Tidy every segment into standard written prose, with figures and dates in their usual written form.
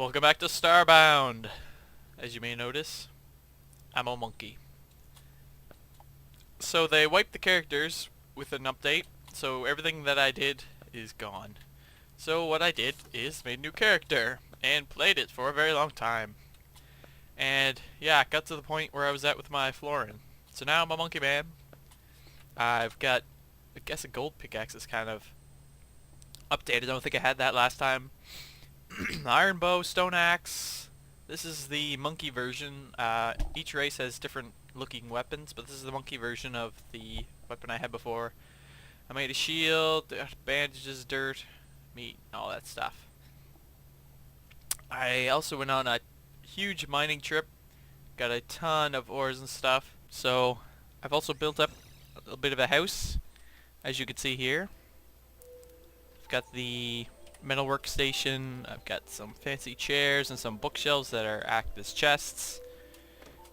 Welcome back to Starbound. As you may notice, I'm a monkey. So they wiped the characters with an update, so everything that I did is gone. So what I did is made a new character, and played it for a very long time. And yeah, got to the point where I was at with my Florin. So now I'm a monkey man. I've got, I guess a gold pickaxe is kind of updated. I don't think I had that last time. Iron bow, stone axe. This is the monkey version. Each race has different looking weapons, but this is the monkey version of the weapon I had before. I made a shield, bandages, dirt, meat, all that stuff. I also went on a huge mining trip. Got a ton of ores and stuff. So I've also built up a little bit of a house, as you can see here. I've got the metal workstation, I've got some fancy chairs and some bookshelves that act as chests,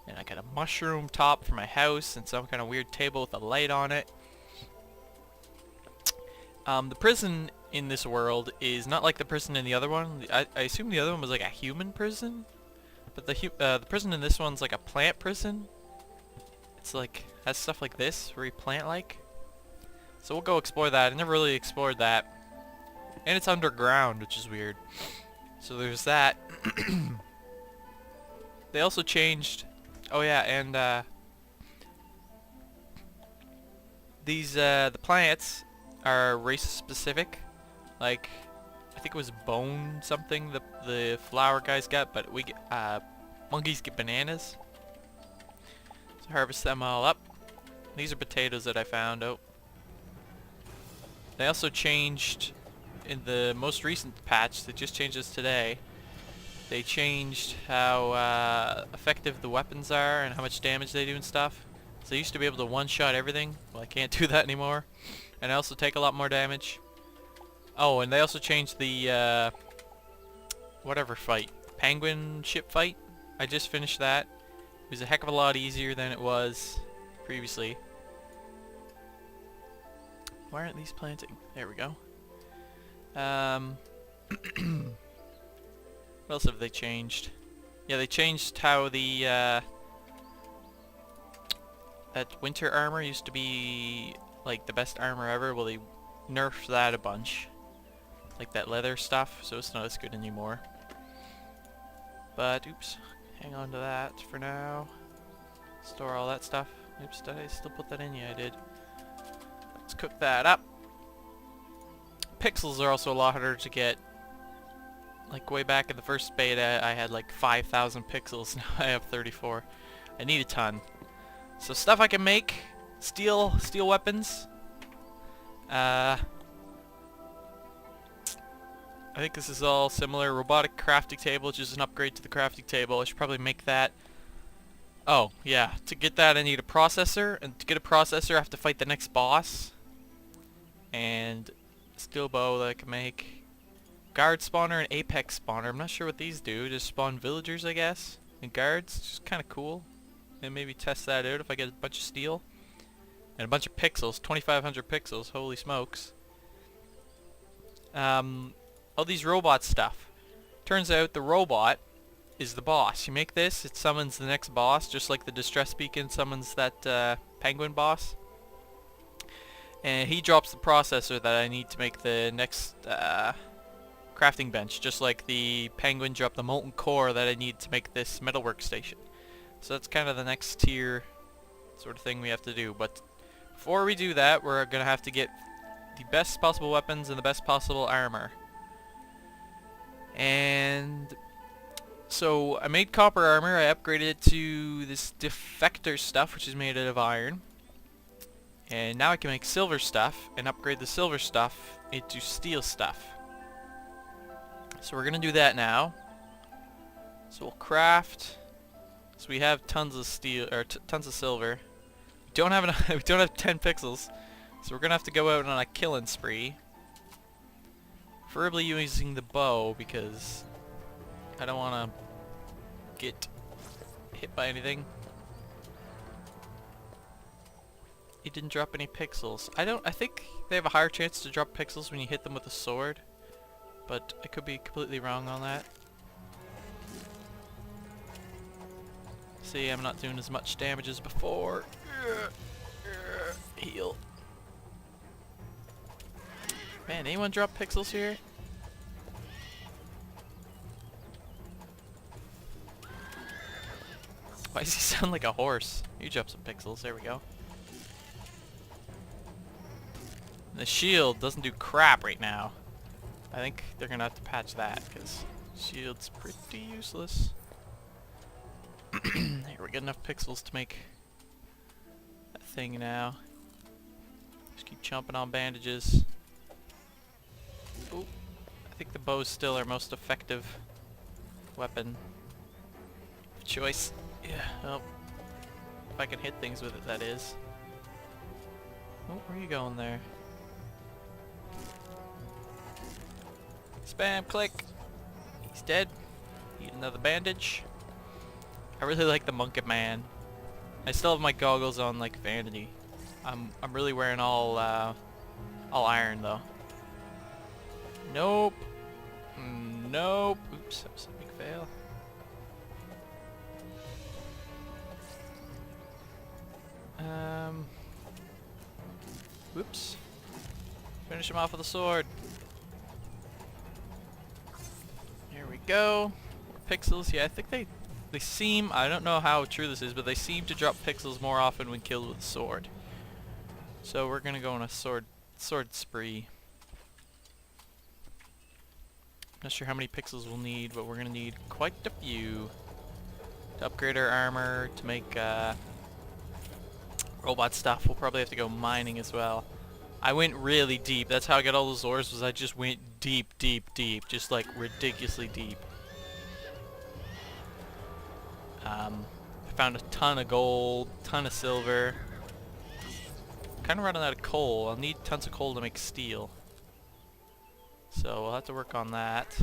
and I got a mushroom top for my house and some kind of weird table with a light on it. The prison in this world is not like the prison in the other one. I assume the other one was like a human prison, but the prison in this one's like a plant prison. It's like, has stuff like this, very plant-like. So we'll go explore that. I never really explored that. And it's underground, which is weird. So there's that. They also changed... Oh yeah, and the plants are race specific. Like, I think it was bone something the flower guys got, but we get, monkeys get bananas. So harvest them all up. These are potatoes that I found. Oh. They also changed... In the most recent patch that just changed this today, they changed how effective the weapons are and how much damage they do and stuff. So I used to be able to one-shot everything. Well, I can't do that anymore. And I also take a lot more damage. Oh, and they also changed the whatever fight. Penguin ship fight. I just finished that. It was a heck of a lot easier than it was previously. Why aren't these planting? There we go. What else have they changed? Yeah, they changed how the that winter armor used to be like the best armor ever. Well, they nerfed that a bunch, like that leather stuff, so it's not as good anymore. But oops, hang on to that for now. Store all that stuff. Oops, did I still put that in? Yeah, I did. Let's cook that up. Pixels are also a lot harder to get. Like way back in the first beta I had like 5,000 pixels, now I have 34. I need a ton. So stuff I can make, steel weapons. I think this is all similar. Robotic crafting table, which is an upgrade to the crafting table. I should probably make that. Oh yeah, to get that I need a processor, and to get a processor I have to fight the next boss. And steel bow that I can make. Guard spawner and apex spawner. I'm not sure what these do. Just spawn villagers, I guess. And guards. It's just kind of cool. And maybe test that out if I get a bunch of steel. And a bunch of pixels. 2,500 pixels. Holy smokes. All these robot stuff. Turns out the robot is the boss. You make this, it summons the next boss, just like the distress beacon summons that penguin boss. And he drops the processor that I need to make the next crafting bench, just like the penguin dropped the molten core that I need to make this metal workstation. So that's kind of the next tier sort of thing we have to do. But before we do that, we're going to have to get the best possible weapons and the best possible armor. And so I made copper armor. I upgraded it to this defector stuff, which is made out of iron. And now I can make silver stuff and upgrade the silver stuff into steel stuff. So we're gonna do that now. So we'll craft. So we have tons of steel or tons of silver. We don't have enough. We don't have 10 pixels. So we're gonna have to go out on a killing spree. Preferably using the bow because I don't want to get hit by anything. It didn't drop any pixels. I think they have a higher chance to drop pixels when you hit them with a sword, but I could be completely wrong on that. See, I'm not doing as much damage as before. Heal. Man, anyone drop pixels here? Why does he sound like a horse? You drop some pixels, there we go. The shield doesn't do crap right now. I think they're gonna have to patch that, because shield's pretty useless. Here, we get enough pixels to make that thing now. Just keep chomping on bandages. Ooh, I think the bow's still our most effective weapon of choice. Yeah, oh. If I can hit things with it, that is. Oh, where are you going there? Spam, click! He's dead. Need another bandage. I really like the Monkey Man. I still have my goggles on like vanity. I'm really wearing all iron though. Nope. Nope. Oops, that was a big fail. Whoops. Finish him off with a sword. Here we go. More pixels. Yeah, I think they seem, I don't know how true this is, but they seem to drop pixels more often when killed with a sword. So we're gonna go on a sword spree. Not sure how many pixels we'll need, but we're gonna need quite a few to upgrade our armor, to make robot stuff. We'll probably have to go mining as well. I went really deep. That's how I got all those ores, was I just went deep, deep, deep. Just like ridiculously deep. I found a ton of gold, ton of silver. Kind of running out of coal. I'll need tons of coal to make steel. So we'll have to work on that.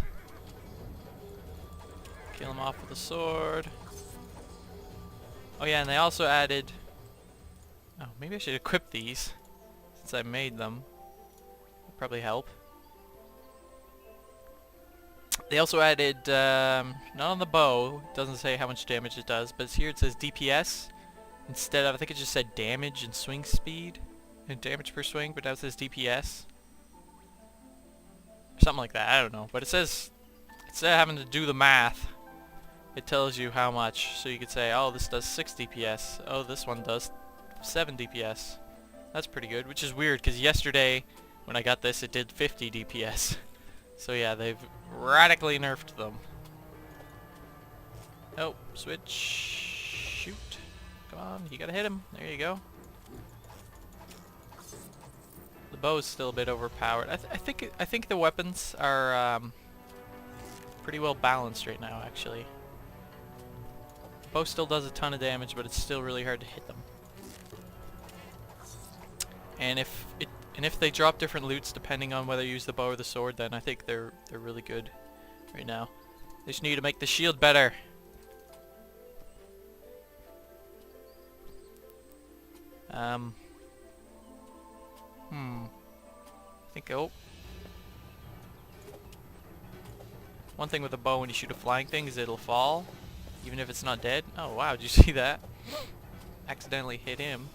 Kill him off with a sword. Oh yeah, and they also added... Oh, maybe I should equip these, since I made them. Would probably help. They also added, not on the bow, it doesn't say how much damage it does, but here it says DPS. Instead of, I think it just said damage and swing speed, and damage per swing, but now it says DPS. Something like that, I don't know. But it says, instead of having to do the math, it tells you how much. So you could say, oh, this does 6 DPS. Oh, this one does 7 DPS. That's pretty good, which is weird, because yesterday, when I got this, it did 50 DPS. So yeah, they've radically nerfed them. Oh, switch. Shoot. Come on, you gotta hit him. There you go. The bow is still a bit overpowered. I think the weapons are pretty well balanced right now, actually. Bow still does a ton of damage, but it's still really hard to hit them. And if they drop different loots depending on whether you use the bow or the sword, then I think they're really good right now. They just need to make the shield better. I think, oh. One thing with a bow when you shoot a flying thing is it'll fall, even if it's not dead. Oh wow, did you see that? Accidentally hit him.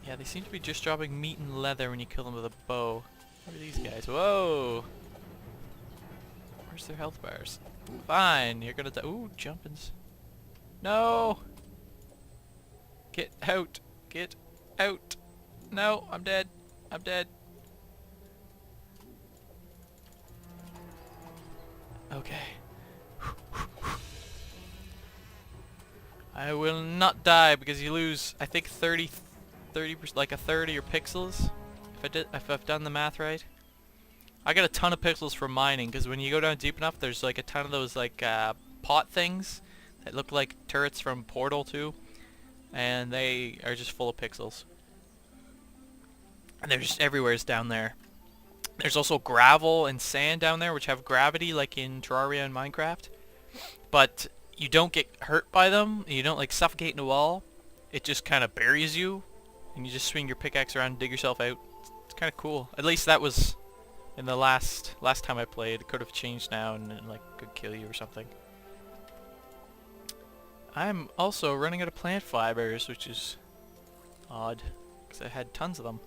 Yeah, they seem to be just dropping meat and leather when you kill them with a bow. What are these guys? Whoa! Where's their health bars? Fine, you're gonna die. Ooh, jumpins'. No! Get out! Get out! No, I'm dead. I'm dead. Okay. I will not die because you lose, I think 30%, like a third of your pixels. If I've done the math right. I got a ton of pixels from mining because when you go down deep enough, there's like a ton of those like pot things that look like turrets from Portal 2, and they are just full of pixels. And they're just everywhere down there. There's also gravel and sand down there, which have gravity like in Terraria and Minecraft. But you don't get hurt by them. You don't like suffocate in a wall. It just kind of buries you, and you just swing your pickaxe around and dig yourself out. It's kind of cool. At least that was in the last time I played. It could have changed now and like could kill you or something. I'm also running out of plant fibers, which is odd, because I had tons of them.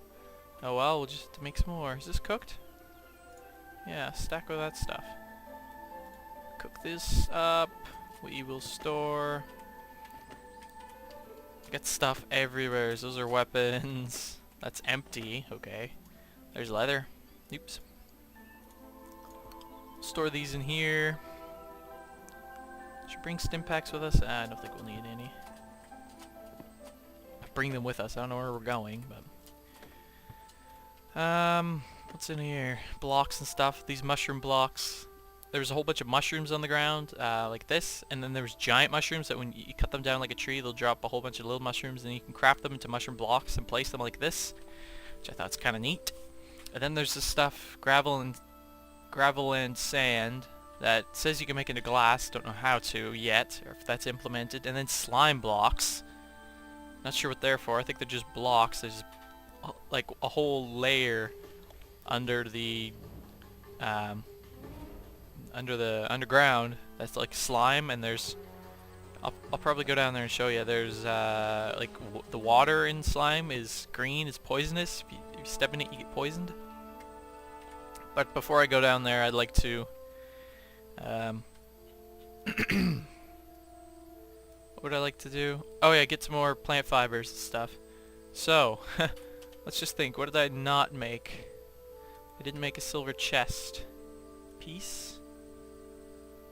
Oh well, we'll just have to make some more. Is this cooked? Yeah, stack with that stuff. Cook this up. We will store. Got stuff everywhere. Those are weapons. That's empty. Okay. There's leather. Oops. Store these in here. Should bring stim packs with us? I don't think we'll need any. Bring them with us. I don't know where we're going, but what's in here? Blocks and stuff. These mushroom blocks. There's a whole bunch of mushrooms on the ground, like this, and then there's giant mushrooms that when you cut them down like a tree, they'll drop a whole bunch of little mushrooms, and you can craft them into mushroom blocks and place them like this, which I thought's kind of neat. And then there's this stuff, gravel and sand, that says you can make into glass. Don't know how to yet, or if that's implemented. And then slime blocks. Not sure what they're for. I think they're just blocks. There's like a whole layer under the underground that's like slime, and there's I'll probably go down there and show you. There's like the water in slime is green, it's poisonous. If you step in it, you get poisoned. But before I go down there, I'd like to what would I like to do? Oh yeah, get some more plant fibers and stuff. So let's just think, what did I not make? I didn't make a silver chest piece.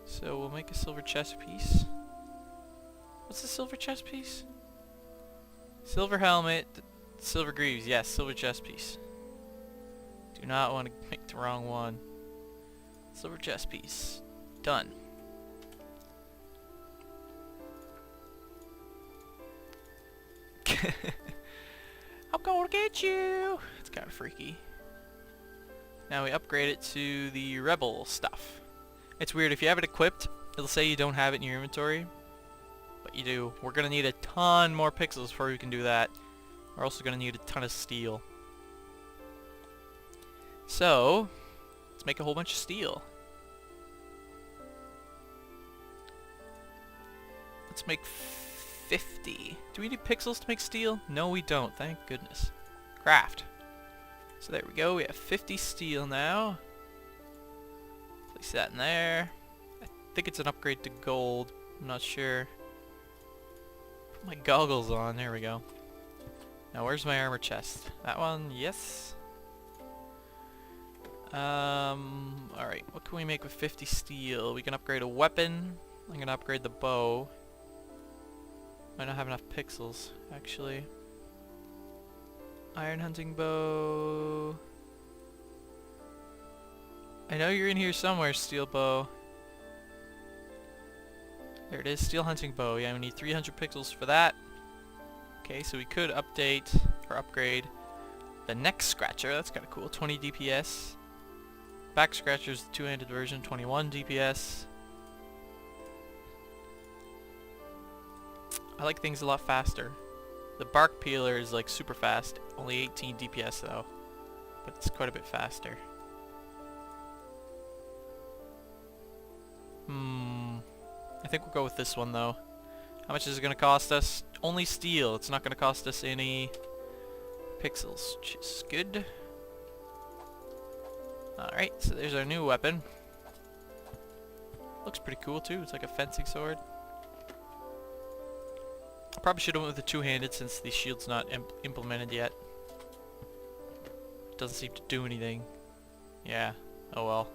So we'll make a silver chest piece. What's a silver chest piece? Silver helmet, silver greaves. Yes, silver chest piece. Do not want to make the wrong one. Silver chest piece. Done. I'm gonna get you! It's kind of freaky. Now we upgrade it to the rebel stuff. It's weird, if you have it equipped, it'll say you don't have it in your inventory. But you do. We're gonna need a ton more pixels before we can do that. We're also gonna need a ton of steel. So, let's make a whole bunch of steel. Let's make 50. Do we need pixels to make steel? No, we don't. Thank goodness. Craft. So there we go. We have 50 steel now. Place that in there. I think it's an upgrade to gold. I'm not sure. Put my goggles on. There we go. Now where's my armor chest? That one? Yes. Alright. What can we make with 50 steel? We can upgrade a weapon. I'm gonna upgrade the bow. Might not have enough pixels, actually. Iron hunting bow. I know you're in here somewhere, steel bow. There it is, steel hunting bow. Yeah, we need 300 pixels for that. Okay, so we could update or upgrade the neck scratcher. That's kind of cool. 20 DPS. Back scratcher's the two-handed version, 21 DPS. I like things a lot faster. The bark peeler is like super fast, only 18 DPS though, but it's quite a bit faster. I think we'll go with this one though. How much is it going to cost us? Only steel. It's not going to cost us any pixels, which is good. Alright, so there's our new weapon. Looks pretty cool too. It's like a fencing sword. I probably should have went with the two-handed since the shield's not implemented yet. It doesn't seem to do anything. Yeah, oh well.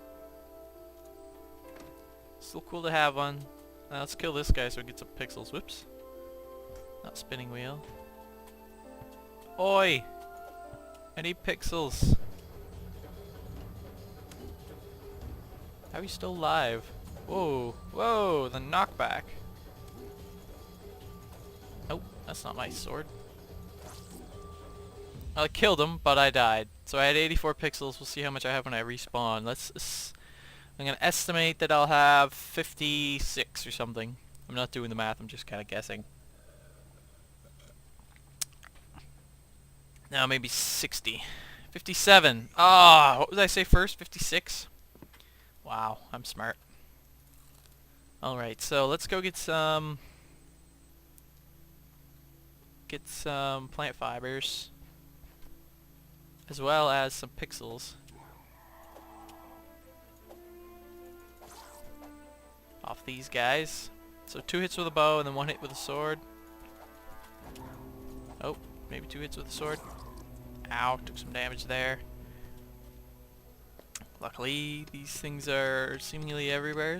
Still cool to have one. Now let's kill this guy so we get some pixels. Whoops. Not spinning wheel. Oi! I need pixels. How are you still alive? Whoa, whoa, the knockback. Nope, that's not my sword. I killed him, but I died. So I had 84 pixels. We'll see how much I have when I respawn. I'm gonna estimate that I'll have 56 or something. I'm not doing the math, I'm just kinda guessing. Now maybe 60. 57. Ah, what did I say first? 56? Wow, I'm smart. Alright, so let's go get some get some plant fibers, as well as some pixels off these guys. So 2 hits with a bow and then 1 hit with a sword. Oh, maybe 2 hits with a sword. Ow, took some damage there. Luckily, these things are seemingly everywhere.